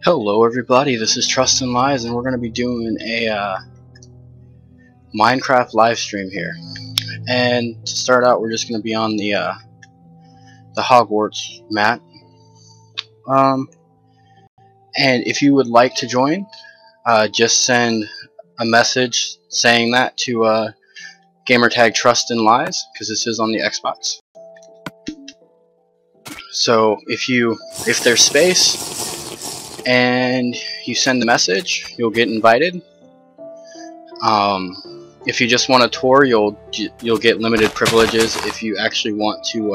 Hello everybody, this is Trust and Lies, and we're going to be doing a Minecraft live stream here. And to start out, we're just going to be on the Hogwarts map. And if you would like to join, just send a message saying that to gamertag Trust and Lies, because this is on the Xbox. So if there's space and you send the message, you'll get invited. If you just want a tour, you'll get limited privileges. If you actually want to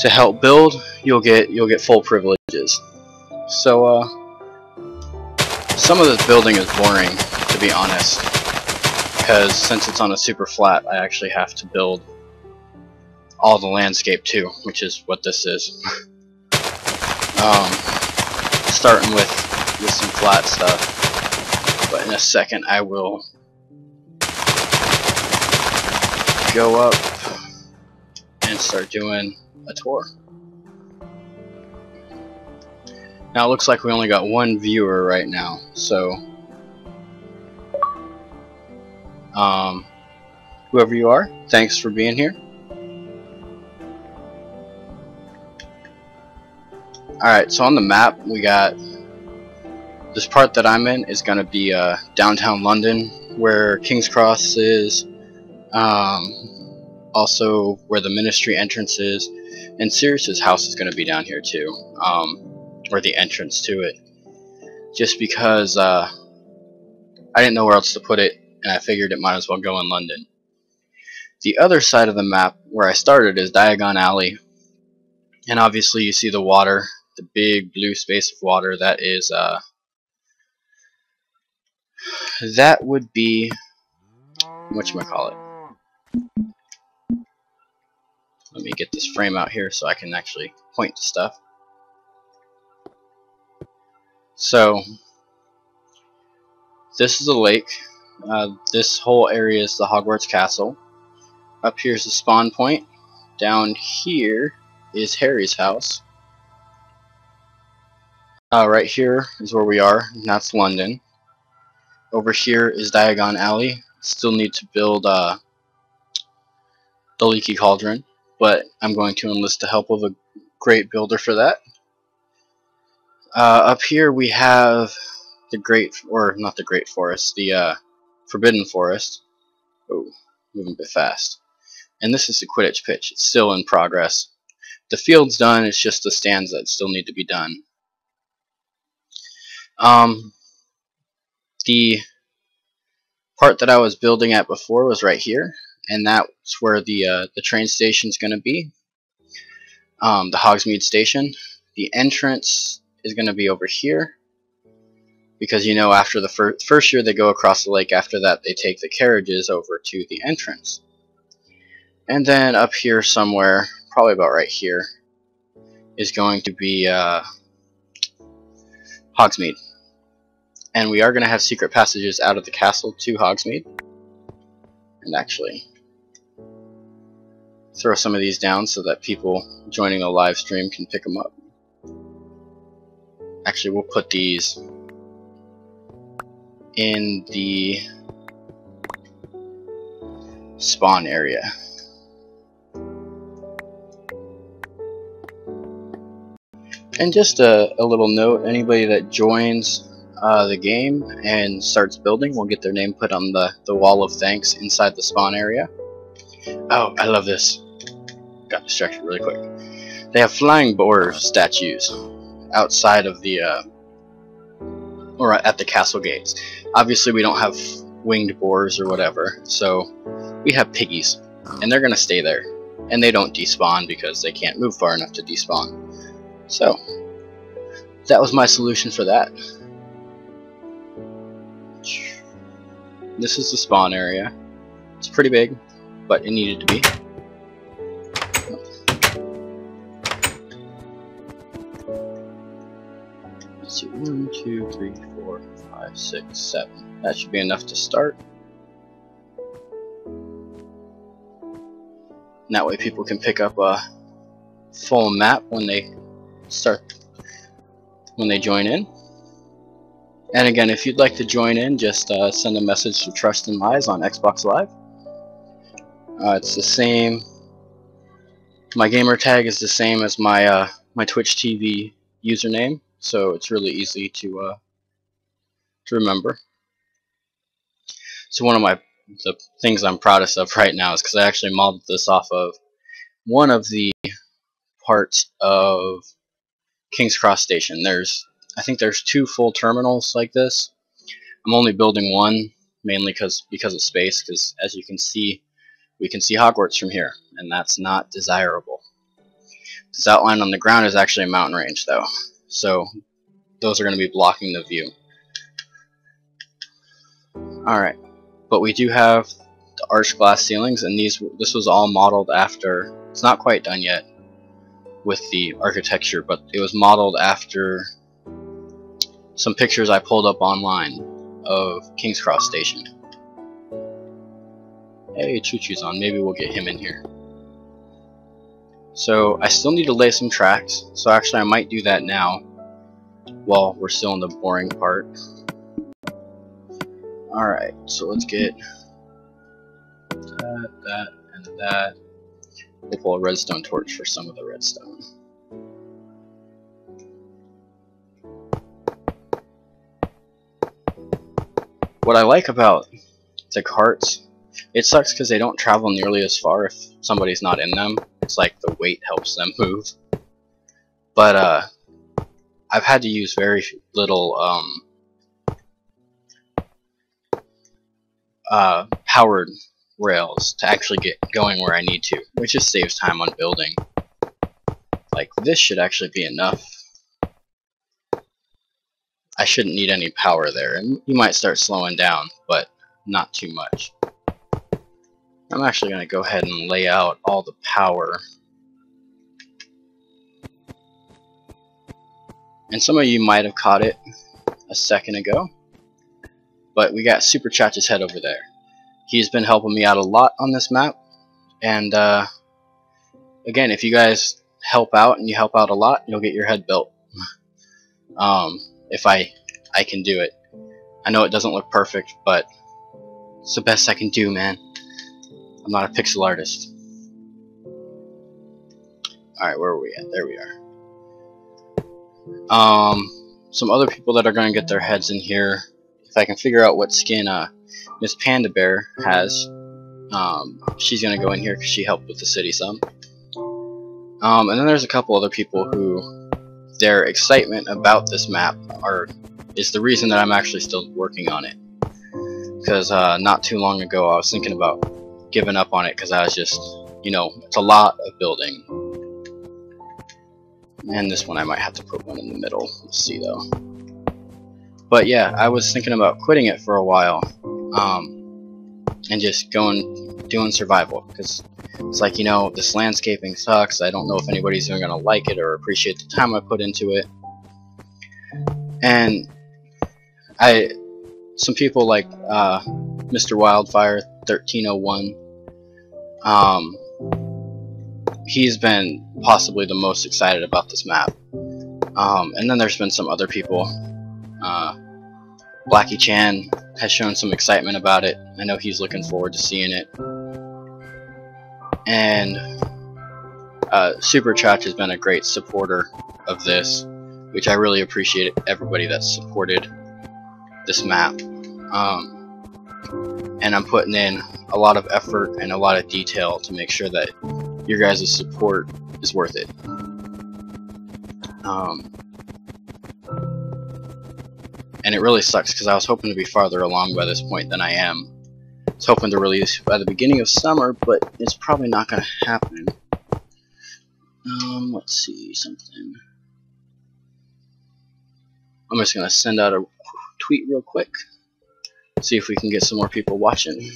help build, you'll get full privileges. So some of this building is boring, to be honest, because since it's on a super flat, I actually have to build all the landscape too, which is what this is. Starting with some flat stuff, but in a second I will go up and start doing a tour. Now it looks like we only got one viewer right now, so whoever you are, thanks for being here. Alright, so on the map we got this part that I'm in is going to be downtown London, where King's Cross is, also where the Ministry entrance is, and Sirius's house is going to be down here too, or the entrance to it, just because I didn't know where else to put it, and I figured it might as well go in London. The other side of the map where I started is Diagon Alley, and obviously you see the water. The big blue space of water, that is that would be whatchamacallit. Let me get this frame out here so I can actually point to stuff. So this is a lake. This whole area is the Hogwarts castle. Up here is the spawn point. Down here is Harry's house. Right here is where we are, and that's London. Over here is Diagon Alley. Still need to build the Leaky Cauldron, but I'm going to enlist the help of a great builder for that. Up here we have the not the Great Forest, the Forbidden Forest. Oh, moving a bit fast. And this is the Quidditch pitch. It's still in progress. The field's done, it's just the stands that still need to be done. The part that I was building at before was right here, and that's where the train station is going to be, the Hogsmeade station. The entrance is going to be over here, because you know after the first year they go across the lake. After that they take the carriages over to the entrance. And then up here somewhere, probably about right here, is going to be Hogsmeade. And we are going to have secret passages out of the castle to Hogsmeade. And actually throw some of these down so that people joining the live stream can pick them up. Actually, we'll put these in the spawn area. And just a little note, anybody that joins the game and starts building will get their name put on the wall of thanks inside the spawn area. Oh, I love this. Got distracted really quick. They have flying boar statues outside of the or at the castle gates. Obviously we don't have winged boars or whatever. So we have piggies, and they're gonna stay there, and they don't despawn because they can't move far enough to despawn. So that was my solution for that. This is the spawn area. It's pretty big, but it needed to be. Let's see, 1, 2, 3, 4, 5, 6, 7. That should be enough to start. And that way people can pick up a full map when they join in. And again, if you'd like to join in, just send a message to Trust and Lies on Xbox Live. It's the same. My gamer tag is the same as my my Twitch TV username, so it's really easy to remember. So one of the things I'm proudest of right now is because I actually modeled this off of one of the parts of King's Cross Station. I think there's 2 full terminals like this. I'm only building one, mainly because of space, because as you can see, we can see Hogwarts from here, and that's not desirable. This outline on the ground is actually a mountain range though, so those are going to be blocking the view. Alright, but we do have the arched glass ceilings, and this was all modeled after, it's not quite done yet with the architecture, but it was modeled after some pictures I pulled up online of King's Cross Station. Hey, Choo Choo's on. Maybe we'll get him in here. So I still need to lay some tracks, so actually I might do that now while we're still in the boring part. Alright, so let's get that, and that. We'll pull a redstone torch for some of the redstone. What I like about the carts, it sucks because they don't travel nearly as far if somebody's not in them. It's like the weight helps them move. But I've had to use very little powered rails to actually get going where I need to, which just saves time on building. Like, this should actually be enough. I shouldn't need any power there, and you might start slowing down, but not too much. I'm actually going to go ahead and lay out all the power. And some of you might have caught it a second ago, but we got Super Chat's head over there. He's been helping me out a lot on this map, and again, if you guys help out and you help out a lot, you'll get your head built. If I can do it. I know it doesn't look perfect, but it's the best I can do, man. I'm not a pixel artist. Alright, where are we at? There we are. Some other people that are going to get their heads in here, if I can figure out what skin Miss Panda Bear has, she's going to go in here because she helped with the city some. And then there's a couple other people who their excitement about this map is the reason that I'm actually still working on it. Because not too long ago I was thinking about giving up on it because I was just, you know, it's a lot of building. And this one I might have to put one in the middle. We'll see though. But yeah, I was thinking about quitting it for a while, and just doing survival, because it's like, you know, this landscaping sucks. I don't know if anybody's even gonna like it or appreciate the time I put into it. And some people like Mr. Wildfire 1301, he's been possibly the most excited about this map. And then there's been some other people. Blackie Chan has shown some excitement about it. I know he's looking forward to seeing it. And Super Chat has been a great supporter of this, which I really appreciate everybody that's supported this map. And I'm putting in a lot of effort and a lot of detail to make sure that your guys' support is worth it. and it really sucks because I was hoping to be farther along by this point than I am. I was hoping to release by the beginning of summer, but it's probably not going to happen. Let's see something. I'm just going to send out a tweet real quick, see if we can get some more people watching.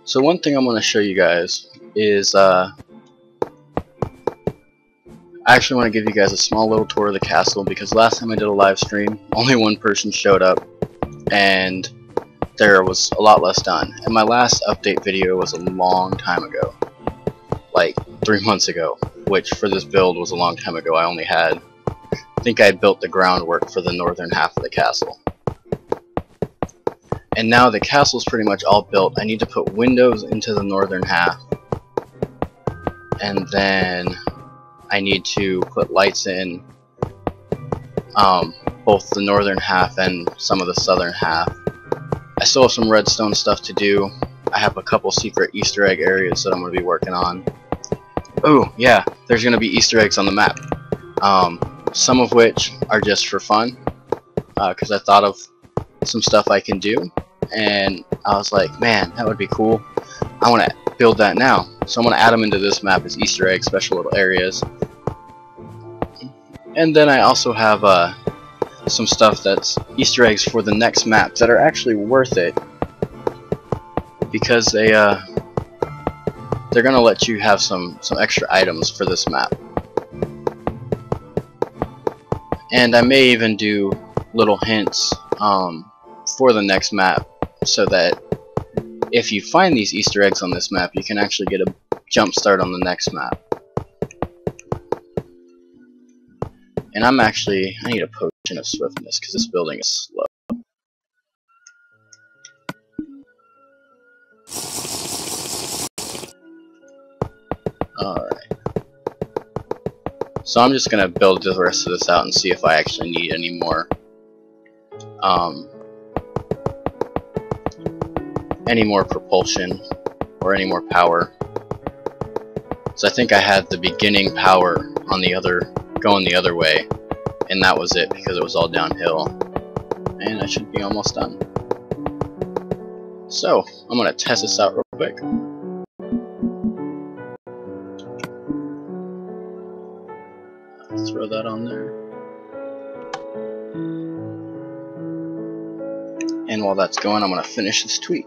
So one thing I'm going to show you guys is, I actually want to give you guys a small little tour of the castle, because last time I did a live stream, only one person showed up, and there was a lot less done. And my last update video was a long time ago, like 3 months ago, which for this build was a long time ago. I think I had built the groundwork for the northern half of the castle. And now the castle's pretty much all built. I need to put windows into the northern half, and then I need to put lights in both the northern half and some of the southern half. I still have some redstone stuff to do. I have a couple secret Easter egg areas that I'm going to be working on. Oh yeah, there's going to be Easter eggs on the map. Some of which are just for fun, because I thought of some stuff I can do, and I was like, man, that would be cool. I want to build that now. So I'm going to add them into this map as Easter eggs, special little areas. And then I also have some stuff that's Easter eggs for the next map that are actually worth it, because they're gonna let you have some extra items for this map. And I may even do little hints for the next map, so that if you find these Easter eggs on this map, you can actually get a jump start on the next map. And I need a potion of swiftness, because this building is slow. Alright. So I'm just going to build the rest of this out and see if I actually need any more propulsion or any more power. So I think I had the beginning power on the other, going the other way, and that was it, because it was all downhill. And I should be almost done. So I'm going to test this out real quick. Throw that on there. And while that's going, I'm going to finish this tweet.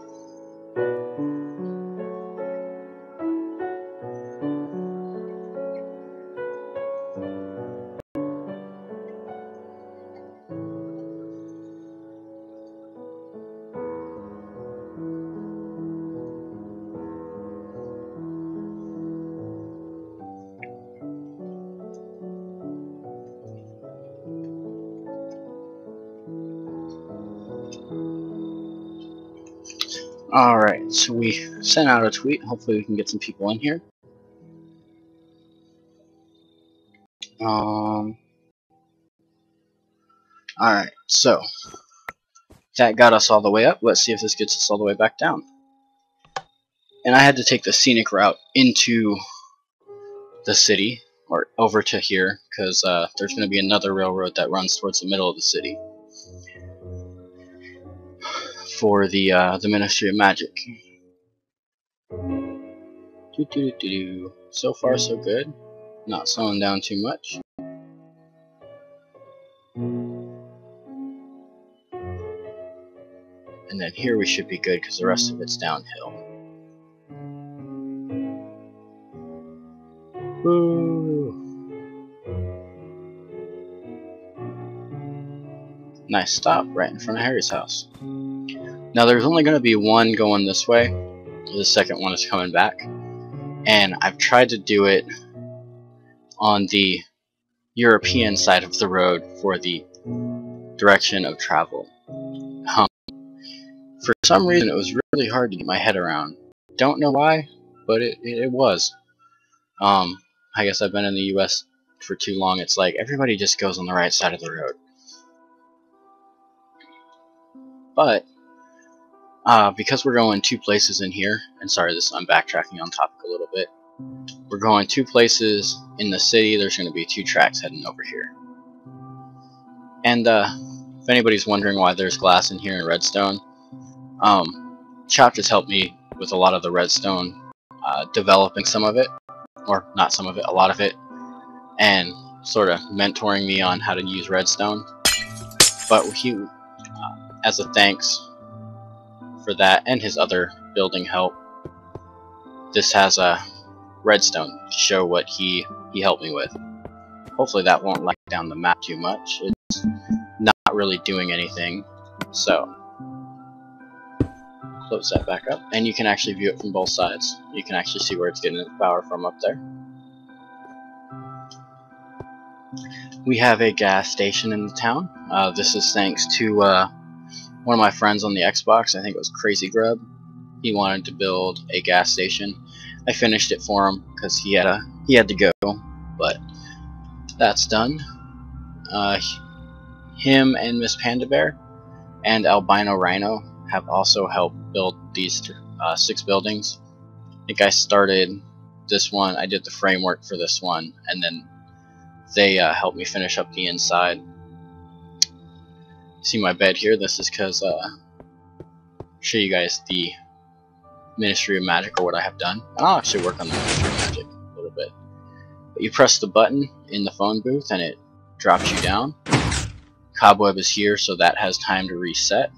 Alright, so we sent out a tweet. Hopefully we can get some people in here. Alright, so that got us all the way up. Let's see if this gets us all the way back down. And I had to take the scenic route into the city, or over to here, because there's going to be another railroad that runs towards the middle of the city for the Ministry of Magic. So far so good. Not slowing down too much. And then here we should be good, because the rest of it's downhill. Woo. Nice stop right in front of Harry's house. Now there's only going to be one going this way. The second one is coming back. And I've tried to do it on the European side of the road for the direction of travel. For some reason it was really hard to get my head around don't know why, but it was. I guess I've been in the US for too long. It's like everybody just goes on the right side of the road. But because we're going two places in here, and sorry, I'm backtracking on topic a little bit. We're going two places in the city. There's going to be two tracks heading over here. And if anybody's wondering why there's glass in here in redstone, Chop just helped me with a lot of the redstone, developing some of it, or not some of it, a lot of it, and sort of mentoring me on how to use redstone. But he, as a thanks for that and his other building help, this has a redstone to show what he helped me with. Hopefully that won't lag down the map too much. It's not really doing anything, so close that back up, and you can actually view it from both sides. You can actually see where it's getting its power from up there. We have a gas station in the town. This is thanks to one of my friends on the Xbox. I think it was Crazy Grub. He wanted to build a gas station. I finished it for him because he had to go, but that's done. Him and Miss Panda Bear and Albino Rhino have also helped build these 6 buildings. I think I started this one. I did the framework for this one, and then they helped me finish up the inside. See my bed here? This is because show you guys the Ministry of Magic, or what I have done. And I'll actually work on the Ministry of Magic a little bit. But you press the button in the phone booth and it drops you down. Cobweb is here, so that has time to reset,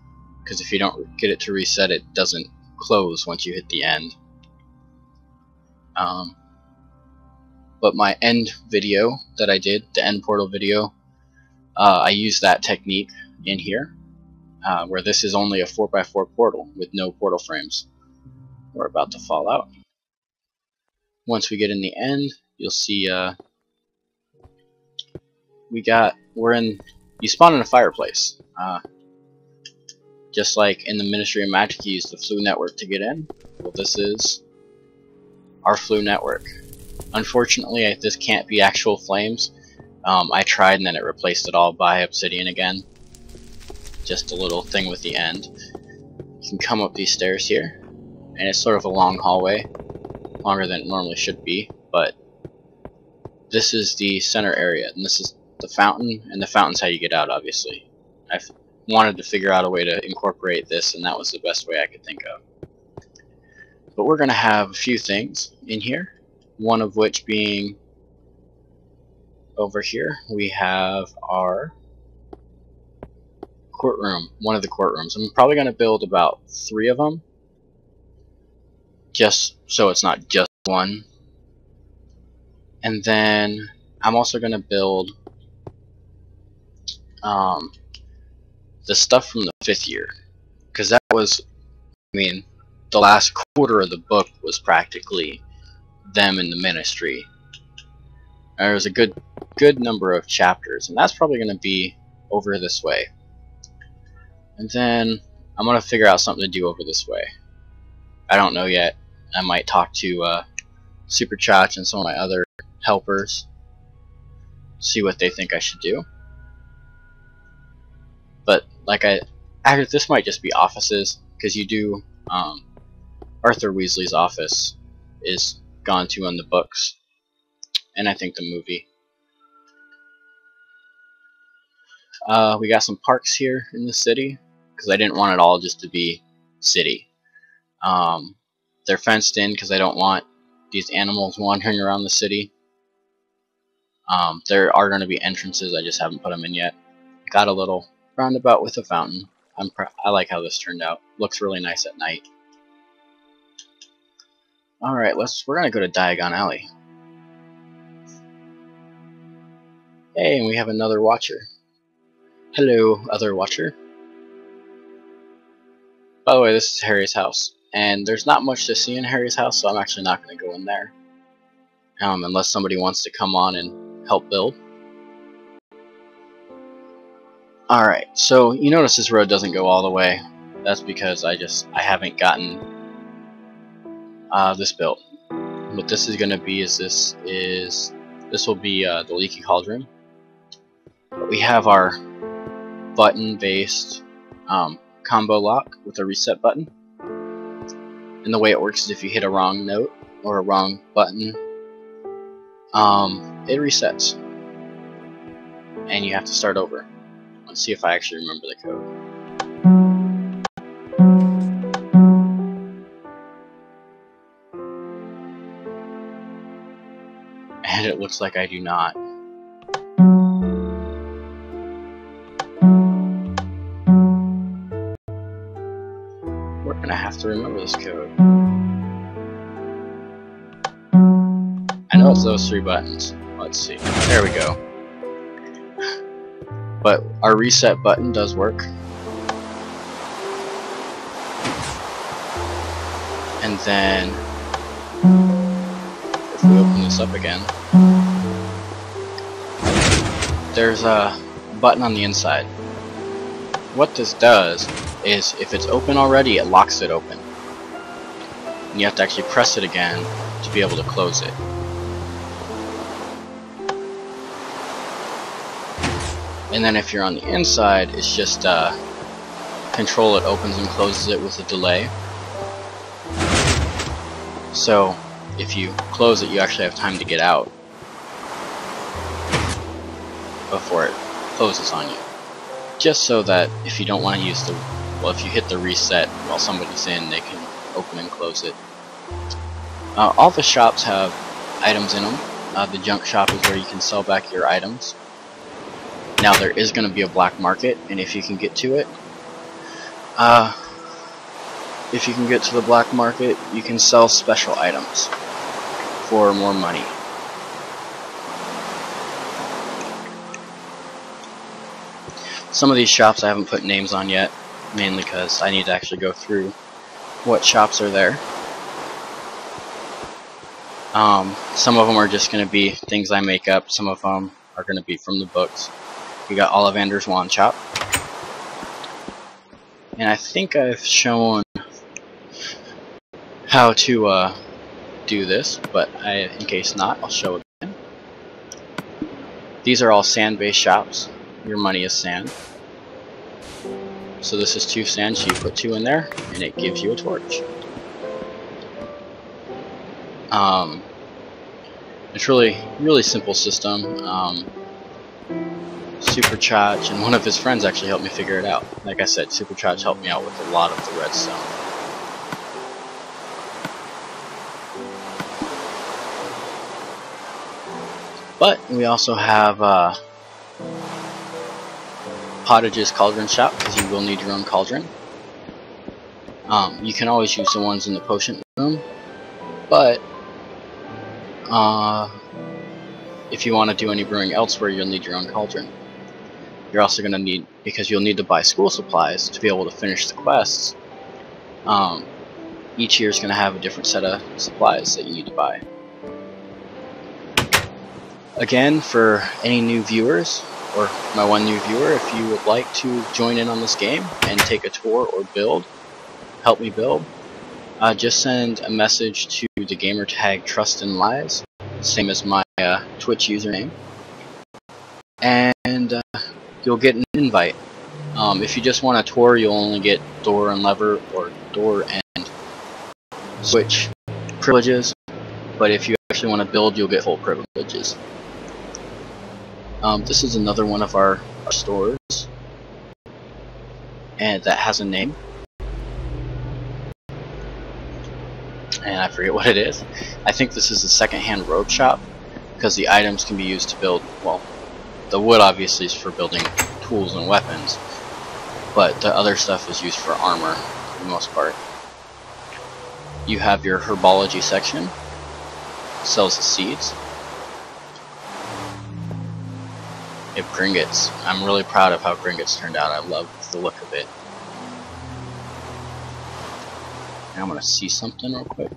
because if you don't get it to reset, it doesn't close once you hit the end. But my end video that I did, the end portal video, I used that technique in here, where this is only a 4x4 portal with no portal frames. We're about to fall out. Once we get in the end, you'll see you spawn in a fireplace. Just like in the Ministry of Magic, you use the Flue network to get in. Well, this is our Flue network. Unfortunately, this can't be actual flames. I tried, and then it replaced it all by obsidian again. Just a little thing with the end. You can come up these stairs here, and it's sort of a long hallway, longer than it normally should be, but this is the center area, and this is the fountain, and the fountain's how you get out, obviously. I've wanted to figure out a way to incorporate this, and that was the best way I could think of. But we're going to have a few things in here, one of which being over here. We have our courtroom, one of the courtrooms. I'm probably going to build about 3 of them, just so it's not just one. And then I'm also going to build the stuff from the 5th year, because that was, I mean, the last quarter of the book was practically them in the ministry. There was a good number of chapters, and that's probably going to be over this way. And then I'm going to figure out something to do over this way. I don't know yet. I might talk to Super Chach and some of my other helpers, see what they think I should do. But like this might just be offices, because you do Arthur Weasley's office is gone to in the books, and I think the movie. We got some parks here in the city, because I didn't want it all just to be city. They're fenced in because I don't want these animals wandering around the city. There are going to be entrances, I just haven't put them in yet. Got a little roundabout with a fountain. I like how this turned out. Looks really nice at night. Alright, we're going to go to Diagon Alley. Hey, and we have another watcher. Hello, other watcher. By the way, this is Harry's house, and there's not much to see in Harry's house, so I'm actually not going to go in there. Unless somebody wants to come on and help build. Alright, so you notice this road doesn't go all the way. That's because I haven't gotten this build. What this is going to be is this will be the leaky cauldron. We have our button-based combo lock with a reset button, and the way it works is if you hit a wrong note or a wrong button, it resets, and you have to start over. Let's see if I actually remember the code. And it looks like I do not. We're gonna have to remember this code. I know it's those 3 buttons. Let's see. There we go. But our reset button does work. And then if we open this up again, there's a button on the inside. What this does is if it's open already, it locks it open. And you have to actually press it again to be able to close it. And then if you're on the inside, it's just control, it opens and closes it with a delay. So if you close it, you actually have time to get out before it closes on you. Just so that if you don't want to use the, well, if you hit the reset while somebody's in, they can open and close it. All the shops have items in them. The junk shop is where you can sell back your items. Now there is going to be a black market, and if you can get to it, if you can get to the black market, you can sell special items for more money. Some of these shops I haven't put names on yet, mainly because I need to actually go through what shops are there. Some of them are just going to be things I make up, some of them are going to be from the books. We got Ollivander's Wand Shop. And I think I've shown how to do this, but in case not, I'll show it again. These are all sand-based shops. Your money is sand. So this is 2 sand, so you put 2 in there, and it gives you a torch. It's really simple system. Supercharge and one of his friends actually helped me figure it out. Like I said, Supercharge helped me out with a lot of the redstone. But we also have Pottage's Cauldron Shop, because you will need your own cauldron. You can always use the ones in the potion room, but if you want to do any brewing elsewhere, you'll need your own cauldron. You're also going to need, because you'll need to buy school supplies to be able to finish the quests. Each year is going to have a different set of supplies that you need to buy. Again, for any new viewers, or my one new viewer, if you would like to join in on this game and take a tour or build, help me build, just send a message to the gamer tag Trust and Lies, same as my Twitch username, and you'll get an invite. If you just want a tour, you'll only get door and lever, or door and switch privileges, but if you actually want to build, you'll get full privileges. This is another one of our stores, and that has a name, and I forget what it is. I think this is a second-hand rogue shop, because the items can be used to build, well, the wood obviously is for building tools and weapons, but the other stuff is used for armor for the most part. You have your herbology section, sells the seeds. You have Gringotts. I'm really proud of how Gringotts turned out. I love the look of it. Now I'm gonna see something real quick.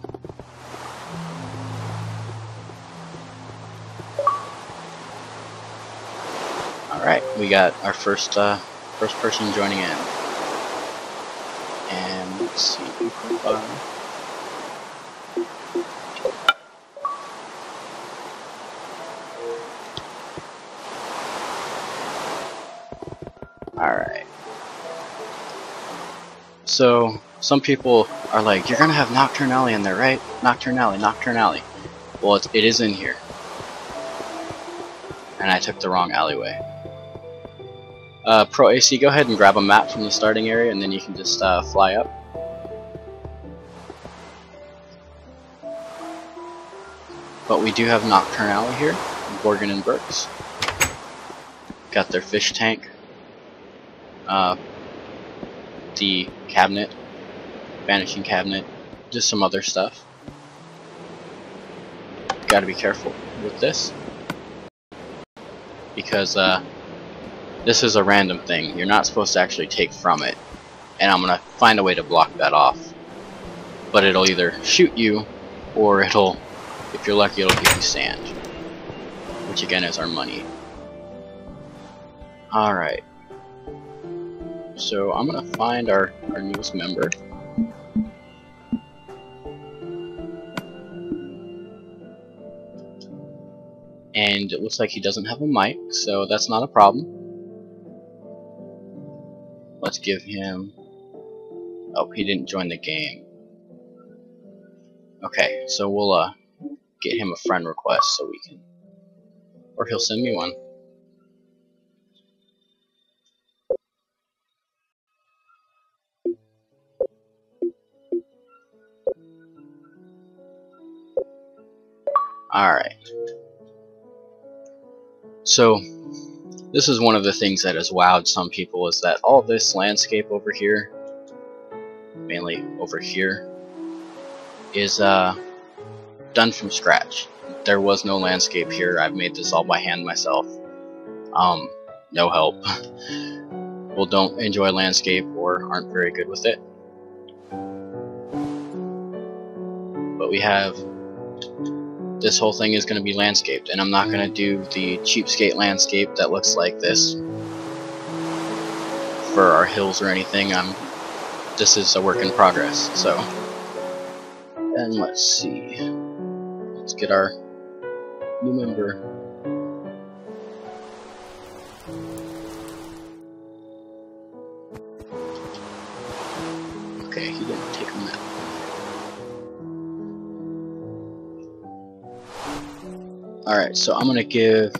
Alright, we got our first person joining in. And let's see. Alright. So, some people are like, you're gonna have Nocturne Alley in there, right? Nocturne Alley, Nocturne Alley. Well, it is in here. And I took the wrong alleyway. Pro AC, go ahead and grab a map from the starting area, and then you can just fly up. But we do have Nocturne Alley here, Morgan and Burks. Got their fish tank. The cabinet, vanishing cabinet, just some other stuff. Gotta be careful with this, because this is a random thing. You're not supposed to actually take from it, and I'm gonna find a way to block that off. But it'll either shoot you, or it'll, if you're lucky, it'll give you sand, which again is our money. Alright. So I'm gonna find our newest member. And it looks like he doesn't have a mic, so that's not a problem. Let's give him... Oh, he didn't join the game. Okay, so we'll get him a friend request so we can... Or he'll send me one. Alright. So, this is one of the things that has wowed some people, is that all this landscape over here, mainly over here, is done from scratch. There was no landscape here. I've made this all by hand myself. No help. People don't enjoy landscape or aren't very good with it. But we have... This whole thing is going to be landscaped, and I'm not going to do the cheapskate landscape that looks like this for our hills or anything. This is a work in progress. So, and let's see. Let's get our new member. Okay, he didn't take a map. Alright, so I'm gonna give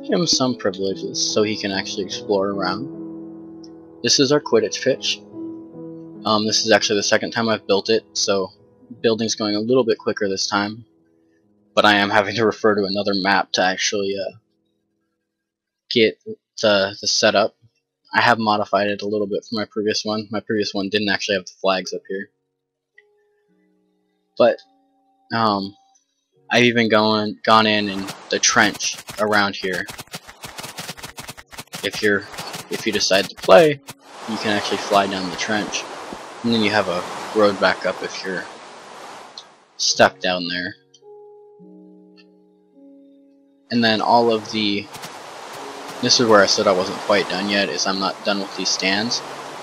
him some privileges so he can actually explore around. This is our Quidditch pitch. This is actually the second time I've built it, so building's going a little bit quicker this time. But I am having to refer to another map to actually get the setup. I have modified it a little bit from my previous one. My previous one didn't actually have the flags up here. But, I've even gone in the trench around here. If you decide to play, you can actually fly down the trench, and then you have a road back up if you're stuck down there. And then all of the... This is where I said I wasn't quite done yet, is I'm not done with these stands.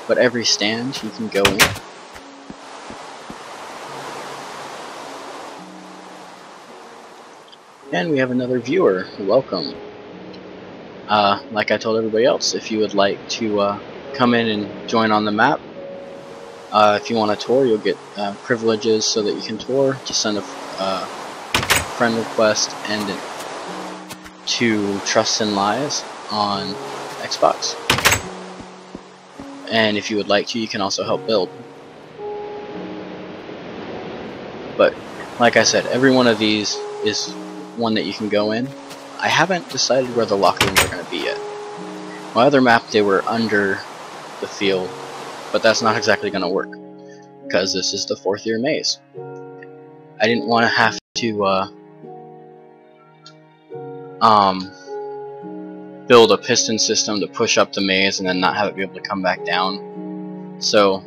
But every stand you can go in. And we have another viewer. Welcome. Like I told everybody else, if you would like to come in and join on the map, if you want to tour, you'll get privileges so that you can tour. Just send a friend request and to Trust and Lies on Xbox. And if you would like to, you can also help build. But like I said, every one of these is one that you can go in. I haven't decided where the locker rooms are going to be yet. My other map, they were under the field, but that's not exactly going to work because this is the 4th year maze. I didn't want to have to build a piston system to push up the maze and then not have it be able to come back down. So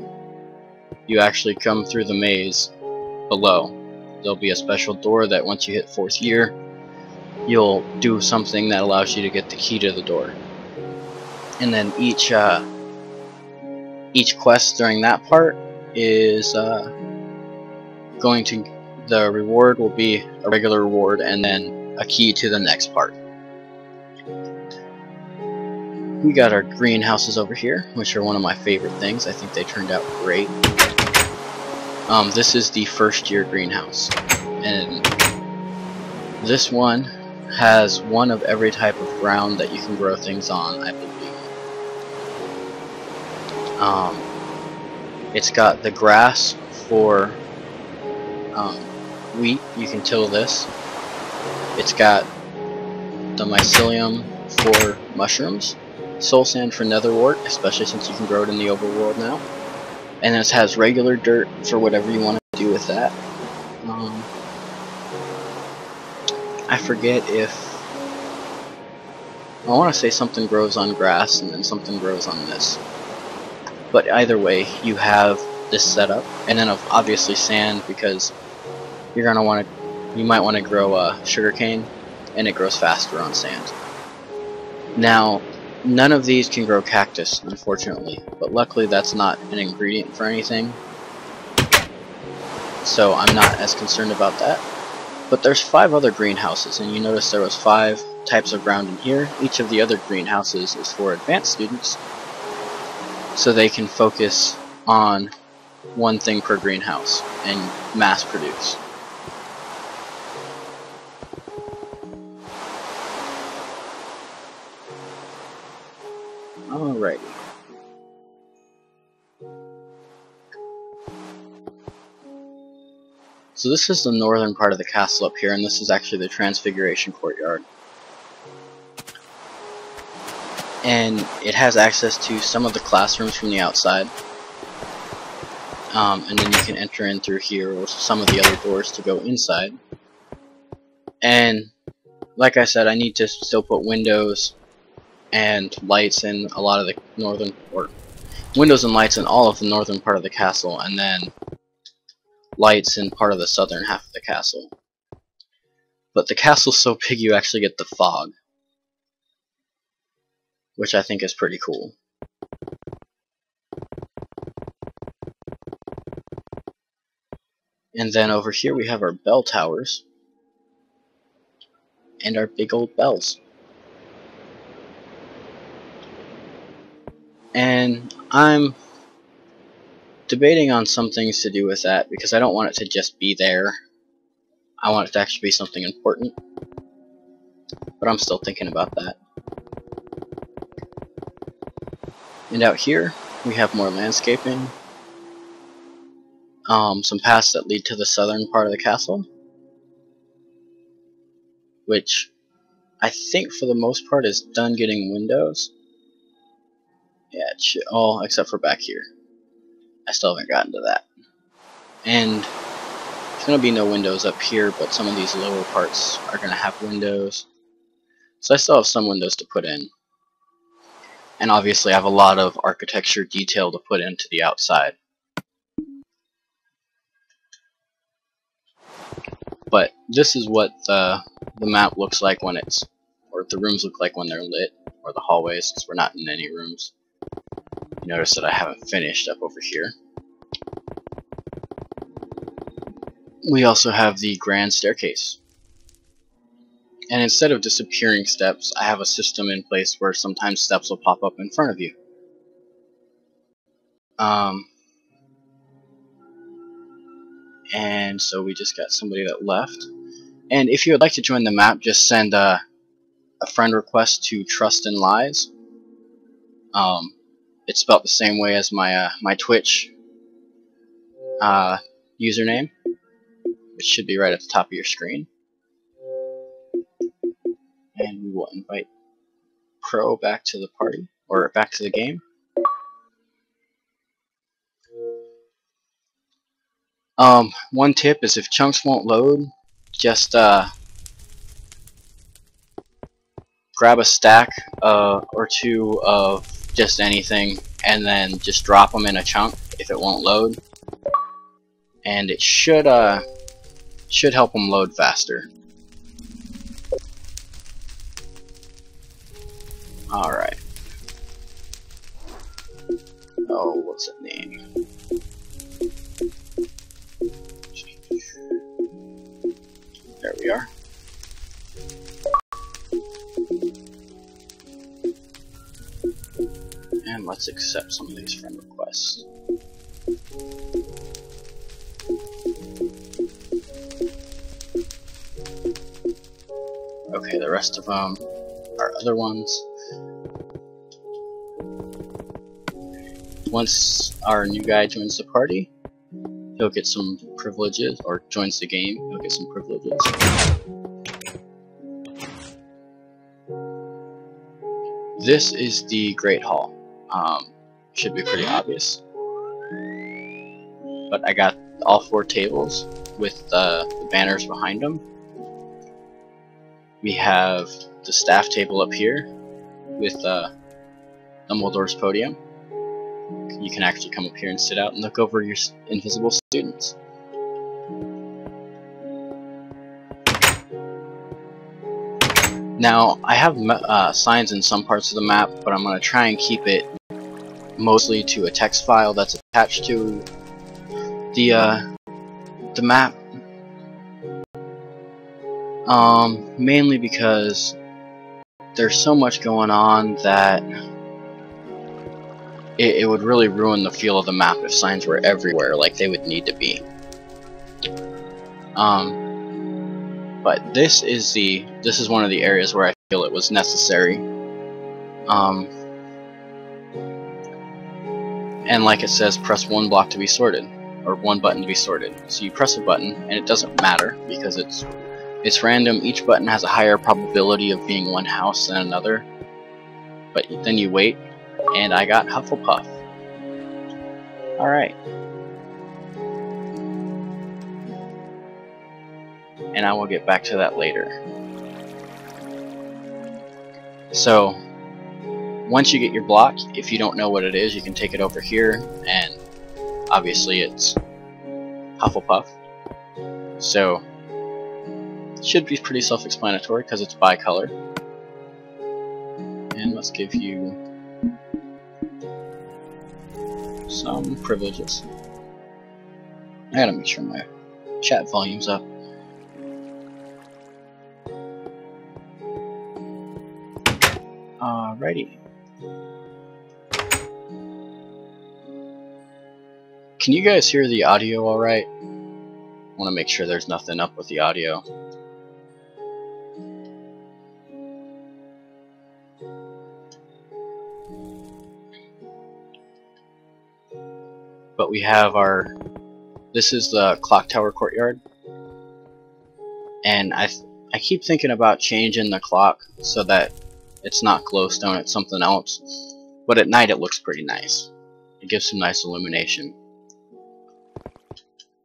you actually come through the maze below. There'll be a special door that once you hit 4th year, you'll do something that allows you to get the key to the door. And then each quest during that part is the reward will be a regular reward and then a key to the next part. We got our greenhouses over here, which are one of my favorite things. I think they turned out great. This is the first year greenhouse, and this one has one of every type of ground that you can grow things on, I believe. It's got the grass for wheat, you can till this. It's got the mycelium for mushrooms, soul sand for netherwort, especially since you can grow it in the overworld now, and it has regular dirt for whatever you want to do with that. I forget if I want to say something grows on grass and then something grows on this, but either way you have this setup, and then obviously sand, because you're gonna want to, you might want to grow sugarcane, and it grows faster on sand. Now, none of these can grow cactus, unfortunately, but luckily that's not an ingredient for anything, so I'm not as concerned about that. But there's 5 other greenhouses, and you notice there was 5 types of ground in here. Each of the other greenhouses is for advanced students, so they can focus on one thing per greenhouse and mass produce. Alrighty. So this is the northern part of the castle up here, and this is actually the Transfiguration Courtyard. And it has access to some of the classrooms from the outside. And then you can enter in through here or some of the other doors to go inside. And like I said, I need to still put windows and lights in a lot of the northern, or windows and lights in all of the northern part of the castle, and then lights in part of the southern half of the castle. But the castle's so big you actually get the fog, which I think is pretty cool. And then over here we have our bell towers and our big old bells. And I'm debating on some things to do with that, because I don't want it to just be there. I want it to actually be something important. But I'm still thinking about that. And out here we have more landscaping. Some paths that lead to the southern part of the castle, which I think for the most part is done getting windows. Yeah, it should, all except for back here. I still haven't gotten to that. And there's going to be no windows up here, but some of these lower parts are going to have windows. So I still have some windows to put in. And obviously I have a lot of architecture detail to put into the outside. But this is what the map looks like when it's, or the rooms look like when they're lit, or the hallways, because we're not in any rooms. You notice that I haven't finished up over here. We also have the grand staircase. And instead of disappearing steps, I have a system in place where sometimes steps will pop up in front of you. And so we just got somebody that left. And if you would like to join the map, just send a friend request to Trust and Lies. It's spelled the same way as my my Twitch username, which should be right at the top of your screen. And we will invite Pro back to the party, or back to the game. One tip is if chunks won't load, just grab a stack or two of just anything, and then just drop them in a chunk if it won't load, and it should help them load faster. Alright. Oh, what's that name? And let's accept some of these friend requests. Okay, the rest of them are other ones. Once our new guy joins the party, he'll get some privileges, or joins the game, he'll get some privileges. This is the Great Hall. Should be pretty obvious. But I got all 4 tables with the banners behind them. We have the staff table up here with Dumbledore's podium. You can actually come up here and sit out and look over your invisible students. Now, I have signs in some parts of the map, but I'm going to try and keep it mostly to a text file that's attached to the map. Mainly because there's so much going on that it would really ruin the feel of the map if signs were everywhere like they would need to be. But this is one of the areas where I feel it was necessary. And like it says, press 1 block to be sorted, or 1 button to be sorted. So you press a button, and it doesn't matter because it's random. Each button has a higher probability of being one house than another. But then you wait, and I got Hufflepuff. Alright. And I will get back to that later. So, once you get your block, if you don't know what it is, you can take it over here, and obviously it's Hufflepuff. So, it should be pretty self-explanatory because it's bi-color. And let's give you some privileges. I gotta make sure my chat volume's up. Alrighty. Can you guys hear the audio alright? I want to make sure there's nothing up with the audio. But we have this is the clock tower courtyard, and I keep thinking about changing the clock so that it's not glowstone, it's something else, but at night it looks pretty nice. It gives some nice illumination.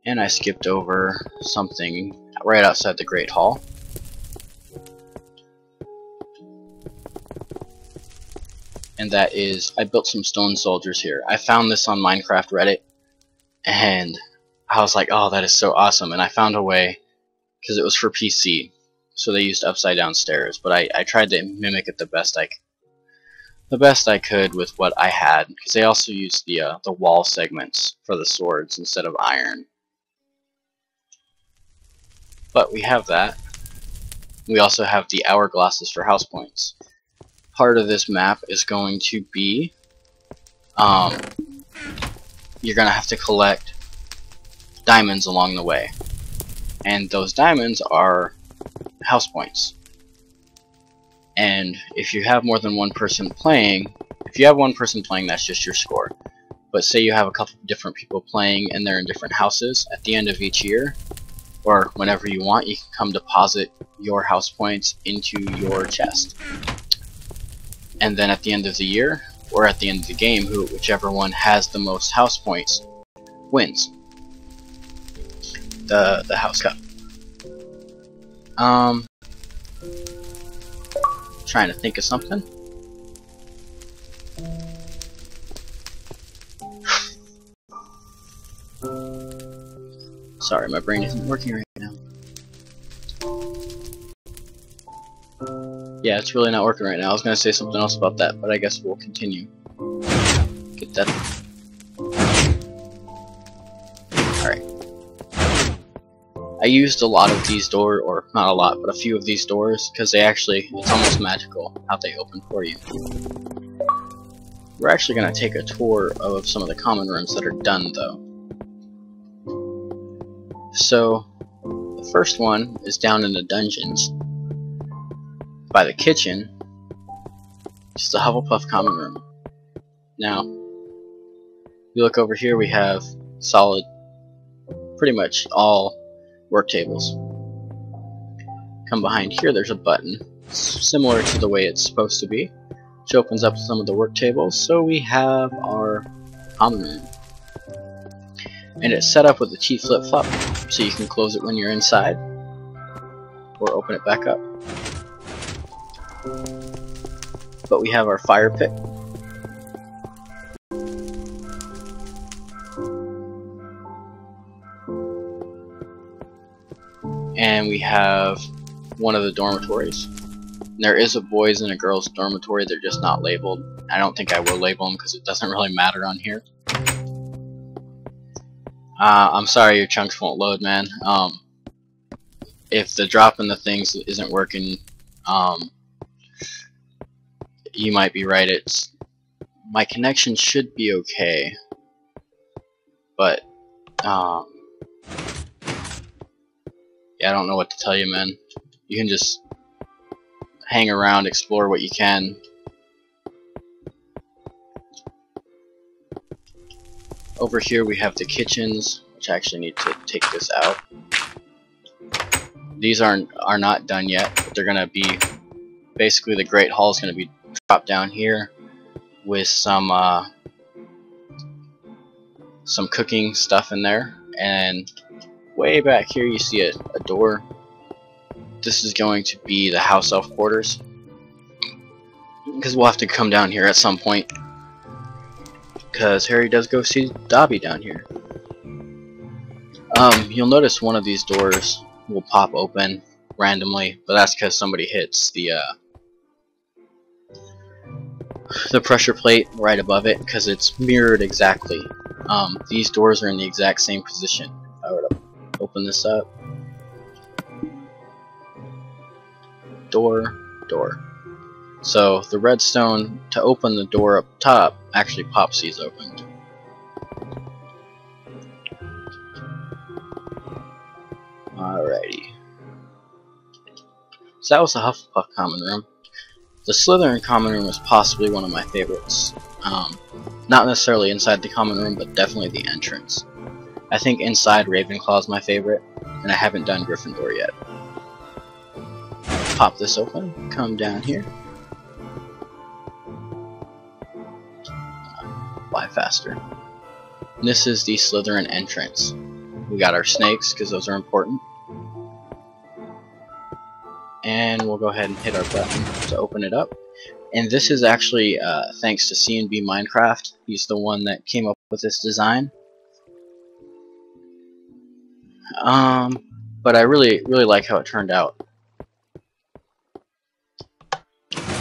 And I skipped over something right outside the Great Hall. And that is, I built some stone soldiers here. I found this on Minecraft Reddit, and I was like, oh, that is so awesome. And I found a way, because it was for PC, so they used upside down stairs. But I tried to mimic it the best I could with what I had, because they also used the wall segments for the swords instead of iron. But we have that. We also have the hourglasses for house points. Part of this map is going to be you're gonna have to collect diamonds along the way, and those diamonds are house points. And if you have more than one person playing, that's just your score. But say you have a couple of different people playing and they're in different houses, at the end of each year, or whenever you want, you can come deposit your house points into your chest. And then at the end of the year, or at the end of the game, whichever one has the most house points wins the house cup. Trying to think of something. Sorry, my brain isn't working right now. Yeah, it's really not working right now. I was gonna say something else about that, but I guess we'll continue. Get that. Alright. I used a lot of these doors, or not a lot, but a few of these doors, because it's almost magical how they open for you. We're actually going to take a tour of some of the common rooms that are done, though. So, the first one is down in the dungeons, by the kitchen. It's the Hufflepuff common room. Now, you look over here, we have solid, pretty much all work tables. Come behind here, there's a button similar to the way it's supposed to be, which opens up some of the work tables. So we have our common room, and it's set up with a T flip-flop, so you can close it when you're inside or open it back up. But we have our fire pit, and we have one of the dormitories. There is a boys and a girls dormitory, they're just not labeled. I don't think I will label them because it doesn't really matter on here. I'm sorry your chunks won't load, man. If the drop in the things isn't working, you might be right. My connection should be okay, but yeah, I don't know what to tell you, man. You can just hang around, explore what you can. Over here we have the kitchens, which I actually need to take this out. These are not done yet, but they're gonna be basically the Great Hall is gonna be dropped down here with some cooking stuff in there, and way back here you see a door. This is going to be the house elf quarters, because we'll have to come down here at some point, because Harry does go see Dobby down here. You'll notice one of these doors will pop open randomly, but that's because somebody hits the pressure plate right above it, because it's mirrored exactly. These doors are in the exact same position. If I were to open this up, door. So the redstone to open the door up top actually pops these open. Alrighty. So that was the Hufflepuff common room. The Slytherin common room is possibly one of my favorites. Not necessarily inside the common room, but definitely the entrance. I think inside Ravenclaw is my favorite, and I haven't done Gryffindor yet. Pop this open, come down here. Fly faster. And this is the Slytherin entrance. We got our snakes, because those are important. And we'll go ahead and hit our button to open it up. And this is actually thanks to C&B Minecraft. He's the one that came up with this design. But I really like how it turned out.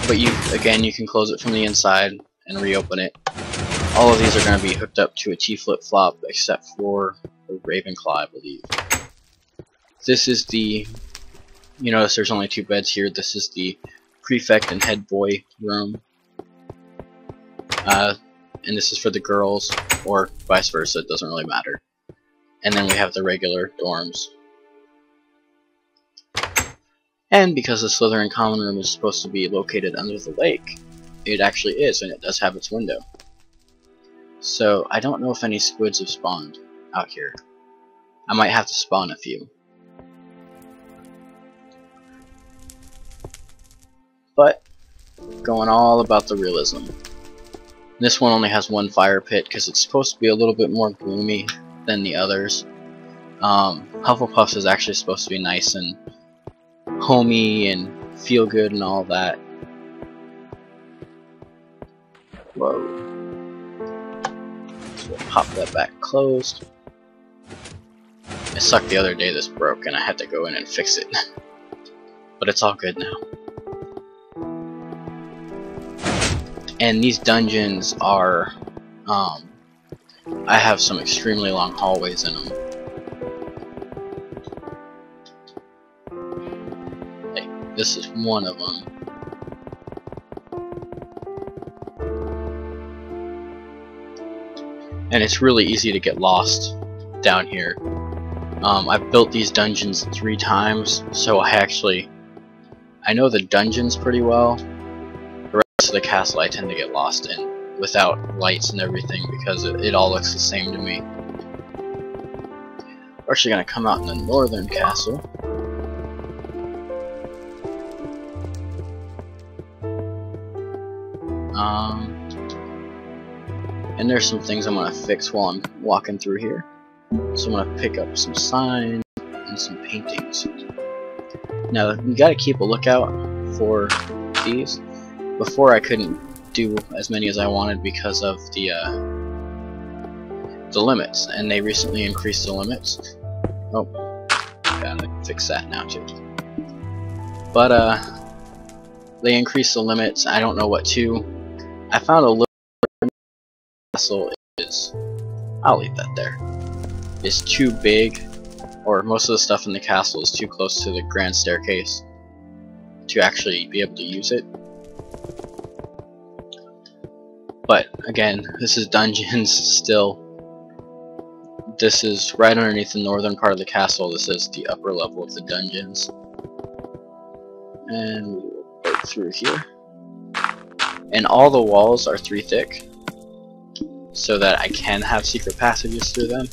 But you can close it from the inside and reopen it. All of these are going to be hooked up to a T flip-flop, except for the Ravenclaw, I believe. This is the... You notice there's only 2 beds here. This is the prefect and head boy room. And this is for the girls, or vice versa, it doesn't really matter. And then we have the regular dorms. And because the Slytherin common room is supposed to be located under the lake, it actually is, and it does have its window. So I don't know if any squids have spawned out here. I might have to spawn a few. But going all about the realism. This one only has 1 fire pit because it's supposed to be a little bit more gloomy than the others. Hufflepuff's is actually supposed to be nice and homey and feel good and all that. Whoa. So we'll pop that back closed. It sucked the other day this broke and I had to go in and fix it. But it's all good now. And these dungeons are, I have some extremely long hallways in them. this is one of them. And it's really easy to get lost down here. I've built these dungeons 3 times, so I know the dungeons pretty well. The rest of the castle I tend to get lost in, without lights and everything, because it all looks the same to me. We're actually going to come out in the northern castle. And there's some things I'm going to fix while I'm walking through here. So I'm going to pick up some signs and some paintings. Now you got to keep a lookout for these. Before I couldn't do as many as I wanted because of the limits, and they recently increased the limits. Oh, gotta fix that now too. But they increased the limits. I don't know what to. I found a little castle is. I'll leave that there. Is too big, or most of the stuff in the castle is too close to the grand staircase to actually be able to use it. But again, this is dungeons still. This is right underneath the northern part of the castle. This is the upper level of the dungeons. And we will go through here. And all the walls are 3 thick, so that I can have secret passages through them.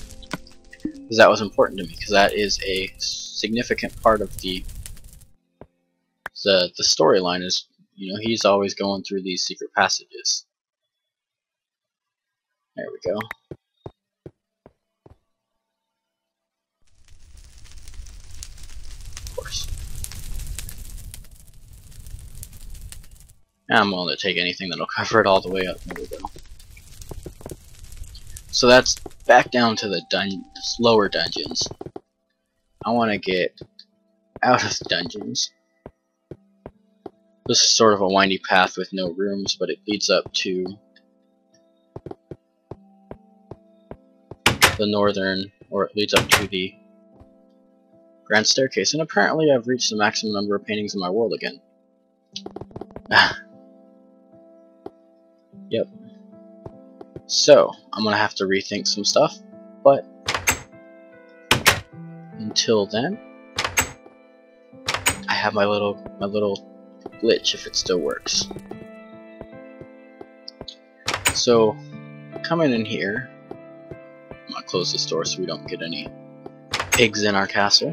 Because that was important to me, because that is a significant part of the storyline. Is, you know, he's always going through these secret passages. There we go. Of course. Now I'm willing to take anything that'll cover it all the way up. There we go. So that's back down to the lower dungeons. I want to get out of the dungeons. This is sort of a windy path with no rooms, but it leads up to the northern, or it leads up to the grand staircase. And apparently I've reached the maximum number of paintings in my world again. Yep. So, I'm gonna have to rethink some stuff, but until then, I have my little glitch if it still works. So, coming in here, I'm gonna close this door so we don't get any pigs in our castle.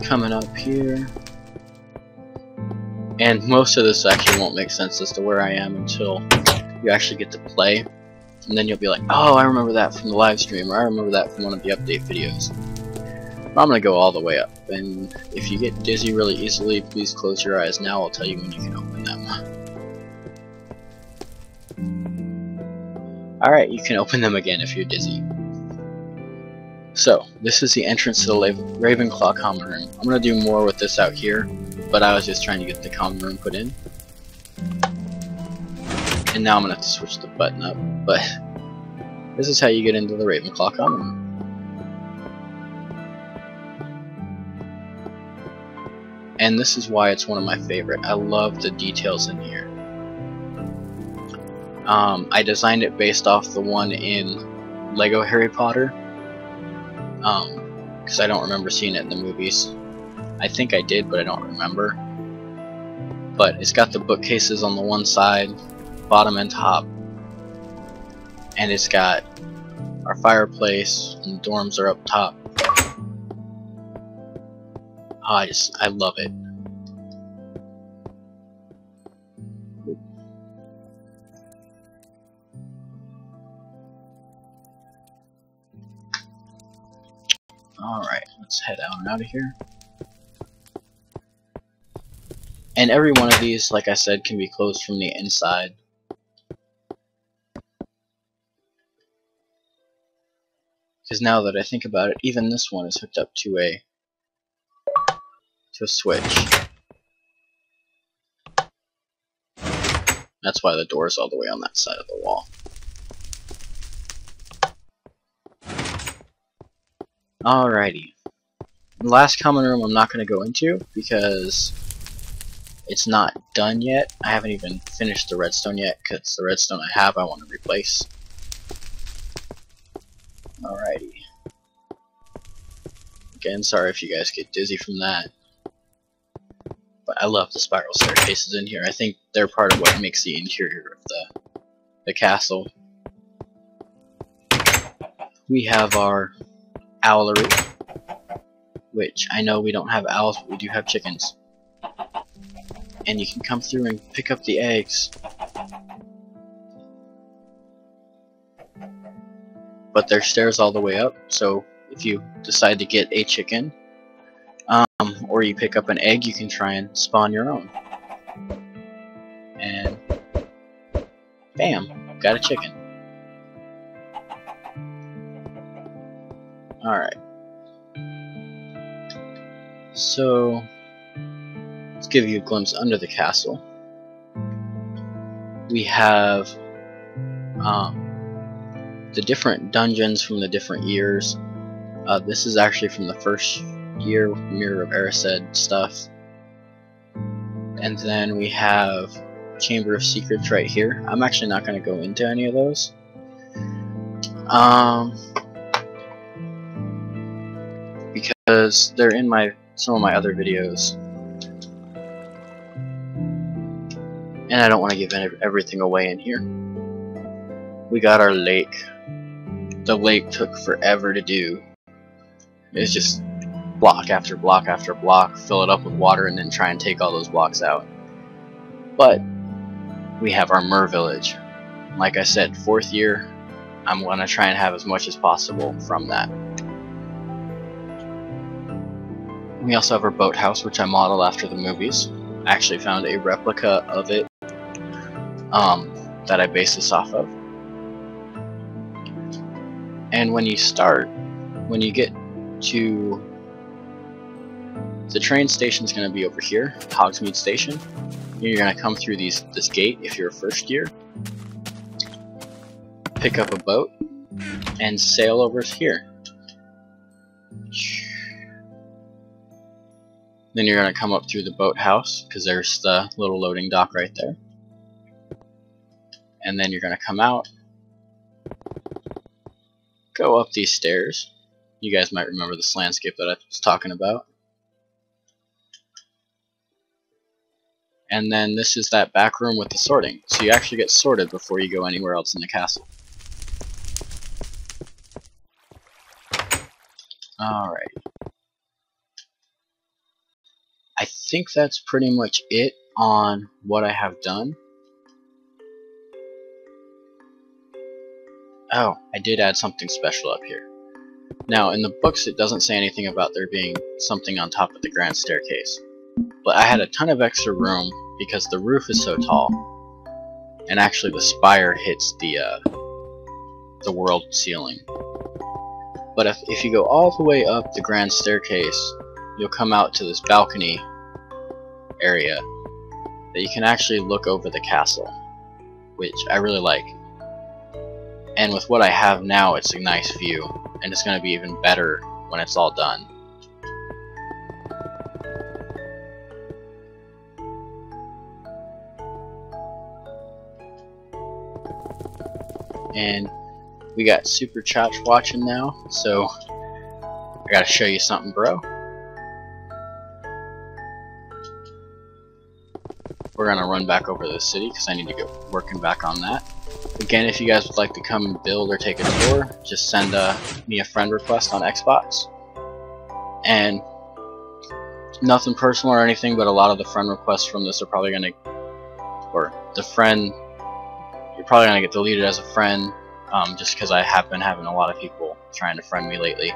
Coming up here, and most of this actually won't make sense as to where I am until you actually get to play, and then you'll be like, oh, I remember that from the live stream, or I remember that from one of the update videos. But I'm gonna go all the way up, and if you get dizzy really easily, please close your eyes now. I'll tell you when you can open them. Alright, you can open them again if you're dizzy. So, this is the entrance to the Ravenclaw common room. I'm going to do more with this out here, but I was just trying to get the common room put in. And now I'm going to have to switch the button up, but this is how you get into the Ravenclaw common room. And this is why it's one of my favorite. I love the details in here. I designed it based off the one in Lego Harry Potter. Because I don't remember seeing it in the movies. I think I did, but I don't remember. But it's got the bookcases on the one side, bottom and top, and it's got our fireplace, and the dorms are up top. Oh, I love it. Alright, let's head out of here. And every one of these, like I said, can be closed from the inside. Because now that I think about it, even this one is hooked up to a switch. That's why the door is all the way on that side of the wall. Alrighty. The last common room I'm not going to go into because it's not done yet. I haven't even finished the redstone yet because the redstone I have I want to replace. Alrighty. Again, sorry if you guys get dizzy from that. But I love the spiral staircases in here. I think they're part of what makes the interior of the castle. We have our owlery, which I know we don't have owls, but we do have chickens. And you can come through and pick up the eggs. But there's stairs all the way up, so if you decide to get a chicken, or you pick up an egg, you can try and spawn your own. And bam, got a chicken. Alright. So let's give you a glimpse under the castle. We have the different dungeons from the different years. This is actually from the first year, Mirror of Erised stuff. And then we have Chamber of Secrets right here. I'm actually not going to go into any of those. Because they're in some of my other videos. And I don't want to give everything away in here. We got our lake. The lake took forever to do. It's just block after block after block, fill it up with water, and then try and take all those blocks out. But we have our Mer Village. Like I said, 4th year, I'm going to try and have as much as possible from that. We also have our boathouse, which I modeled after the movies. I actually found a replica of it that I based this off of. And when you start, when you get to the train station's going to be over here, Hogsmeade Station. You're going to come through this gate if you're a first year, pick up a boat, and sail over here. Then you're going to come up through the boathouse, because there's the little loading dock right there. And then you're going to come out, go up these stairs. You guys might remember this landscape that I was talking about. And then this is that back room with the sorting. So you actually get sorted before you go anywhere else in the castle. Alright. I think that's pretty much it on what I have done. Oh, I did add something special up here. Now, in the books it doesn't say anything about there being something on top of the grand staircase. But I had a ton of extra room because the roof is so tall. And actually the spire hits the world ceiling. But if you go all the way up the grand staircase, you'll come out to this balcony area that you can actually look over the castle, which I really like. And with what I have now, it's a nice view, and it's going to be even better when it's all done. And we got Super Chotch watching now, so I gotta show you something, bro. We're gonna run back over to the city because I need to get working back on that. Again, if you guys would like to come and build or take a tour, just send me a friend request on Xbox. And nothing personal or anything, but a lot of the friend requests from this are probably gonna, or the friend, you're probably gonna get deleted as a friend, just because I have been having a lot of people trying to friend me lately,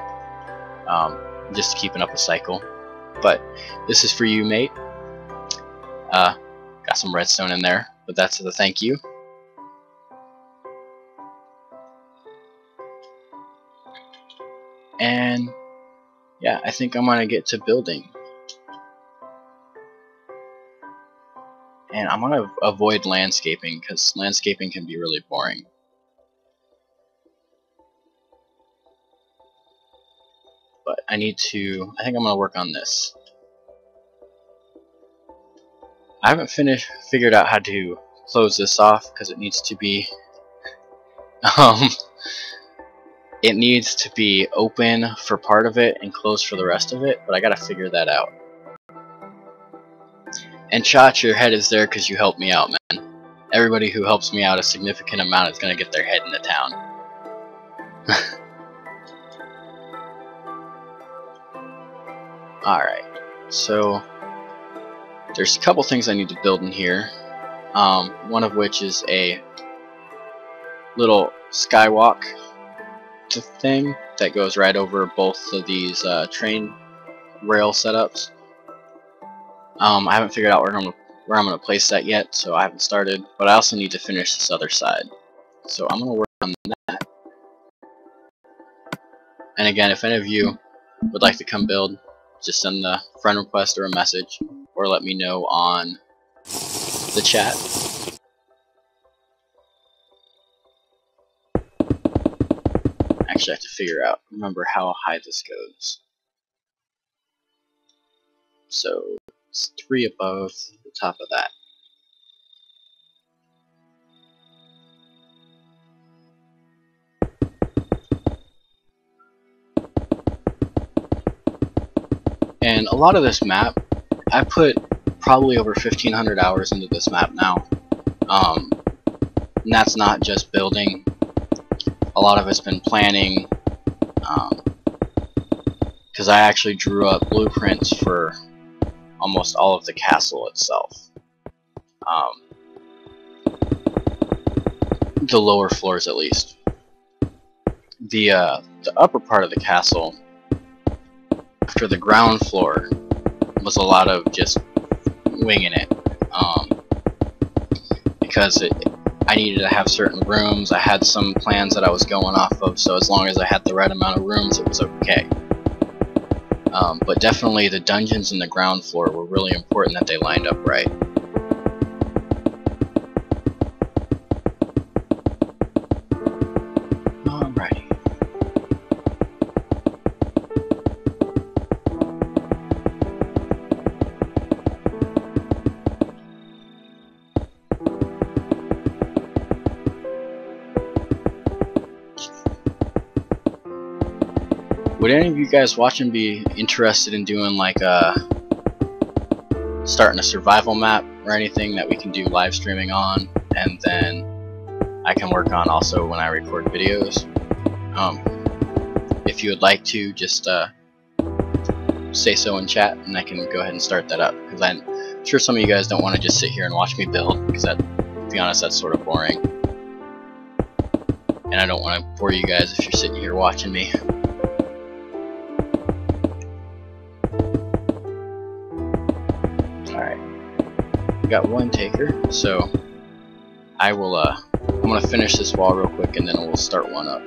just keeping up a cycle. But this is for you, mate. Got some redstone in there, but that's the thank you. And yeah, I think I'm gonna get to building. And I'm gonna avoid landscaping because landscaping can be really boring. but I think I'm gonna work on this. I haven't figured out how to close this off because it needs to be it needs to be open for part of it and closed for the rest of it, but I gotta figure that out. And Chach, your head is there because you helped me out, man. Everybody who helps me out a significant amount is gonna get their head in the town. Alright, so there's a couple things I need to build in here. One of which is a little skywalk thing that goes right over both of these train rail setups. I haven't figured out where I'm gonna place that yet, so I haven't started. But I also need to finish this other side, so I'm gonna work on that. And again, if any of you would like to come build, just send the friend request or a message, or let me know on the chat. Actually, I have to remember how high this goes. So it's 3 above the top of that. And a lot of this map, I put probably over 1,500 hours into this map now. And that's not just building. A lot of it's been planning, because I actually drew up blueprints for almost all of the castle itself. The lower floors, at least. The upper part of the castle, after the ground floor, was a lot of just winging it, because I needed to have certain rooms. I had some plans that I was going off of, so as long as I had the right amount of rooms, it was okay. But definitely the dungeons and the ground floor were really important that they lined up right. Alrighty. Would any of you guys watching be interested in doing like starting a survival map or anything that we can do live streaming on, and then I can work on also when I record videos? If you would like to, just say so in chat and I can go ahead and start that up, because I'm sure some of you guys don't want to just sit here and watch me build, because that, to be honest, that's sort of boring, and I don't want to bore you guys if you're sitting here watching me. Got one taker, so I will I'm gonna finish this wall real quick and then we'll start one up.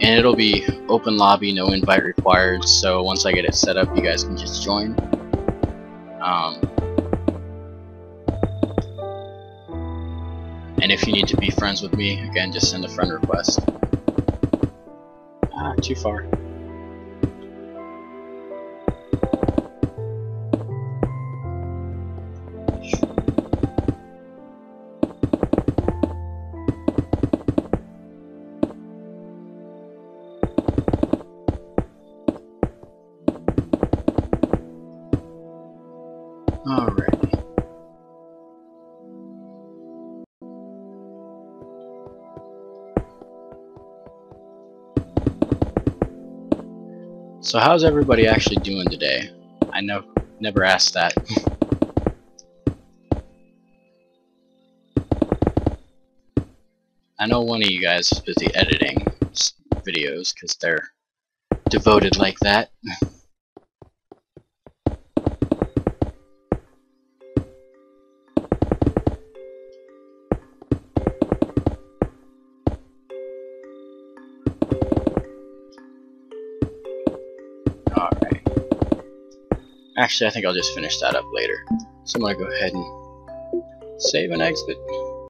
And it'll be open lobby, no invite required, so once I get it set up you guys can just join. And if you need to be friends with me, again, just send a friend request. Too far. Alrighty. So how's everybody actually doing today? I never asked that. I know one of you guys is busy editing videos because they're devoted like that. Alright. Actually, I think I'll just finish that up later. So I'm gonna go ahead and save and exit.